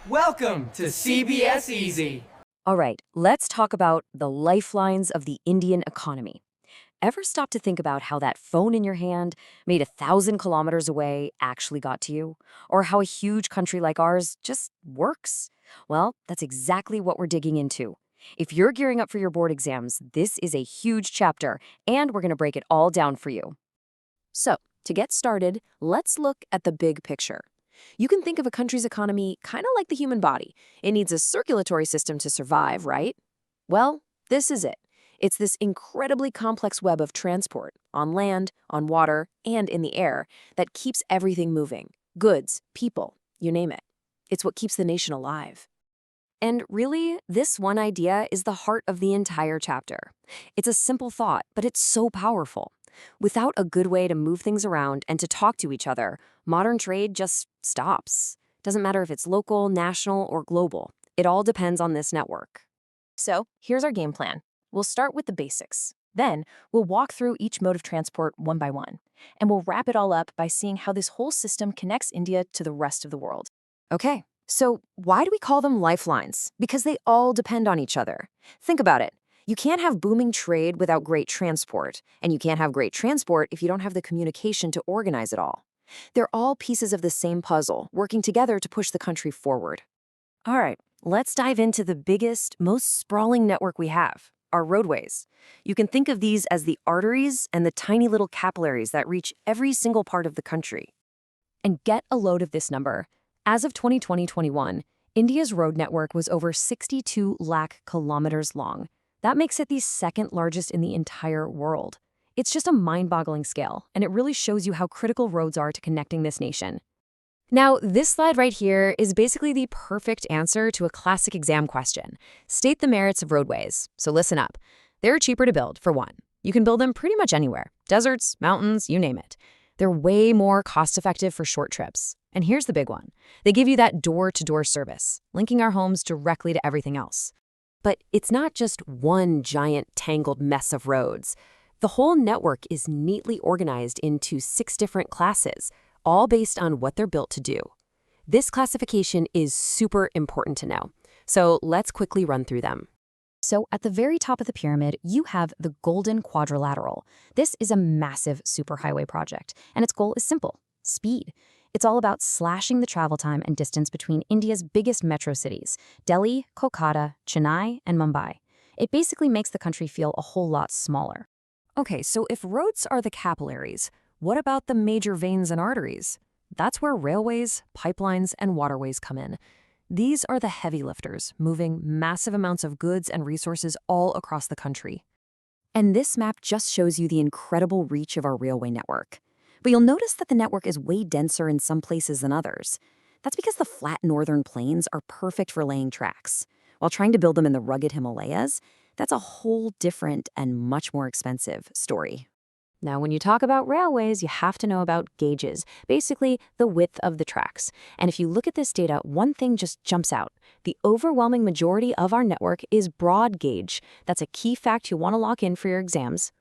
Welcome to CBSEasy. All right, let's talk about the lifelines of the Indian economy. Ever stop to think about how that phone in your hand, made 1,000 kilometers away, actually got to you? Or how a huge country like ours just works? Well, that's exactly what we're digging into. If you're gearing up for your board exams, this is a huge chapter, and we're going to break it all down for you. So, to get started, let's look at the big picture. You can think of a country's economy kind of like the human body. It needs a circulatory system to survive, right? Well, this is it. It's this incredibly complex web of transport, on land, on water, and in the air, that keeps everything moving. Goods, people, you name it. It's what keeps the nation alive. And really, this one idea is the heart of the entire chapter. It's a simple thought, but it's so powerful. Without a good way to move things around and to talk to each other, modern trade just stops. Doesn't matter if it's local, national, or global. It all depends on this network. So, here's our game plan. We'll start with the basics. Then, we'll walk through each mode of transport one by one. And we'll wrap it all up by seeing how this whole system connects India to the rest of the world. Okay, so why do we call them lifelines? Because they all depend on each other. Think about it. You can't have booming trade without great transport, and you can't have great transport if you don't have the communication to organize it all. They're all pieces of the same puzzle, working together to push the country forward. All right, let's dive into the biggest, most sprawling network we have, our roadways. You can think of these as the arteries and the tiny little capillaries that reach every single part of the country. And get a load of this number. As of 2020-21, India's road network was over 62 lakh kilometers long. That makes it the second largest in the entire world. It's just a mind-boggling scale, and it really shows you how critical roads are to connecting this nation. Now, this slide right here is basically the perfect answer to a classic exam question. State the merits of roadways. So listen up. They're cheaper to build, for one. You can build them pretty much anywhere. Deserts, mountains, you name it. They're way more cost-effective for short trips. And here's the big one. They give you that door-to-door service, linking our homes directly to everything else. But it's not just one giant tangled mess of roads. The whole network is neatly organized into 6 different classes, all based on what they're built to do. This classification is super important to know. So let's quickly run through them. So, at the very top of the pyramid, you have the Golden Quadrilateral. This is a massive superhighway project, and its goal is simple: speed. It's all about slashing the travel time and distance between India's biggest metro cities, Delhi, Kolkata, Chennai, and Mumbai. It basically makes the country feel a whole lot smaller. Okay, so if roads are the capillaries, what about the major veins and arteries? That's where railways, pipelines, and waterways come in. These are the heavy lifters, moving massive amounts of goods and resources all across the country. And this map just shows you the incredible reach of our railway network. But you'll notice that the network is way denser in some places than others. That's because the flat northern plains are perfect for laying tracks. While trying to build them in the rugged Himalayas, that's a whole different and much more expensive story. Now, when you talk about railways, you have to know about gauges, basically the width of the tracks. And if you look at this data, one thing just jumps out. The overwhelming majority of our network is broad gauge. That's a key fact you'll want to lock in for your exams.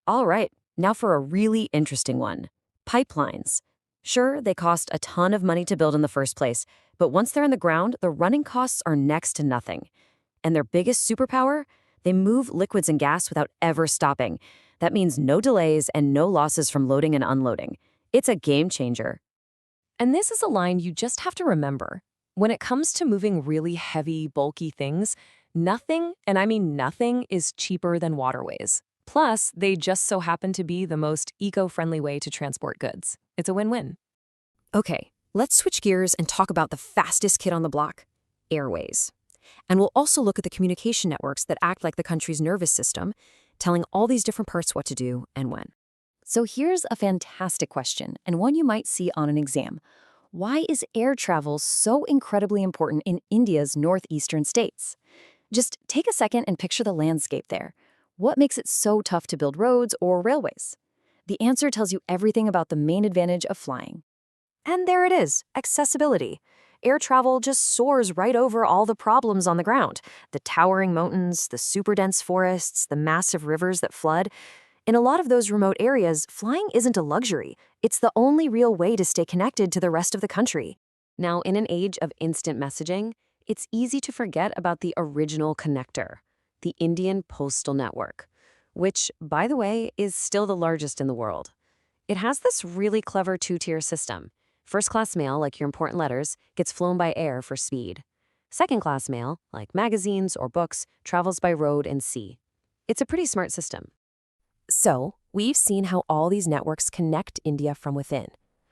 All right, now for a really interesting one. Pipelines. Sure, they cost a ton of money to build in the first place, but once they're in the ground, the running costs are next to nothing. And their biggest superpower? They move liquids and gas without ever stopping. That means no delays and no losses from loading and unloading. It's a game changer. And this is a line you just have to remember. When it comes to moving really heavy, bulky things, nothing, and I mean nothing, is cheaper than waterways. Plus, they just so happen to be the most eco-friendly way to transport goods. It's a win-win. Okay, let's switch gears and talk about the fastest kid on the block, airways. And we'll also look at the communication networks that act like the country's nervous system, telling all these different parts what to do and when. So here's a fantastic question, and one you might see on an exam. Why is air travel so incredibly important in India's northeastern states? Just take a second and picture the landscape there. What makes it so tough to build roads or railways? The answer tells you everything about the main advantage of flying. And there it is, accessibility. Air travel just soars right over all the problems on the ground. The towering mountains, the super dense forests, the massive rivers that flood. In a lot of those remote areas, flying isn't a luxury. It's the only real way to stay connected to the rest of the country. Now, in an age of instant messaging, it's easy to forget about the original connector, the Indian postal network, which, by the way, is still the largest in the world. It has this really clever two-tier system. First-class mail, like your important letters, gets flown by air for speed. Second-class mail, like magazines or books, travels by road and sea. It's a pretty smart system. So, we've seen how all these networks connect India from within.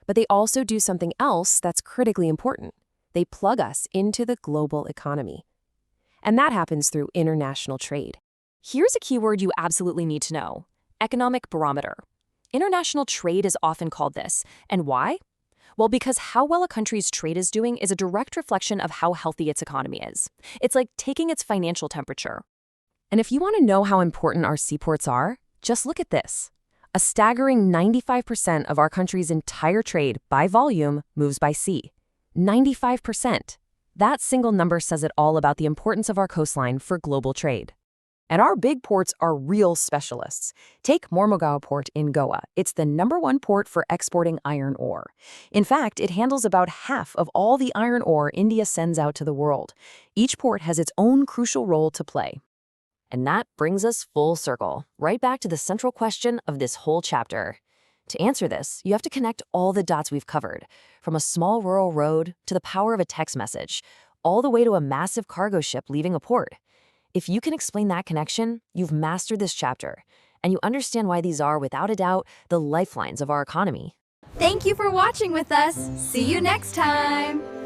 But they also do something else that's critically important. They plug us into the global economy. And that happens through international trade. Here's a keyword you absolutely need to know: economic barometer. International trade is often called this. And why? Well, because how well a country's trade is doing is a direct reflection of how healthy its economy is. It's like taking its financial temperature. And if you want to know how important our seaports are, just look at this. A staggering 95% of our country's entire trade by volume moves by sea. 95%. That single number says it all about the importance of our coastline for global trade. And our big ports are real specialists. Take Mormugao Port in Goa. It's the #1 port for exporting iron ore. In fact, it handles about half of all the iron ore India sends out to the world. Each port has its own crucial role to play. And that brings us full circle, right back to the central question of this whole chapter. To answer this, you have to connect all the dots we've covered, from a small rural road to the power of a text message, all the way to a massive cargo ship leaving a port. If you can explain that connection, you've mastered this chapter, and you understand why these are, without a doubt, the lifelines of our economy. Thank you for watching with us. See you next time.